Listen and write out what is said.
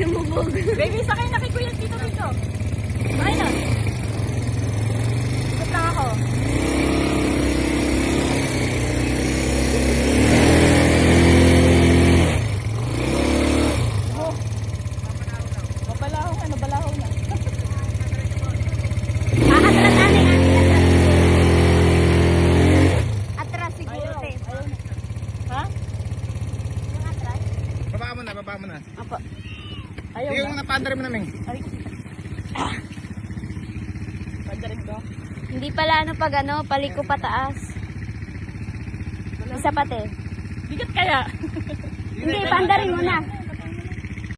Lumubog. Baby, sakay na kay Kuya dito. Sakay na. Ikot lang ako. Oh. Mabalaho na. Atras siguro. Ayaw na. Ha? Baba mo na. Apa. Ayaw Sige na. mo na, paandarin mo na, Ming. Ay. Pandarin ko. Hindi pala pag paliko pataas. Isa pati. Bigat kaya. Hindi, pandarin mo na.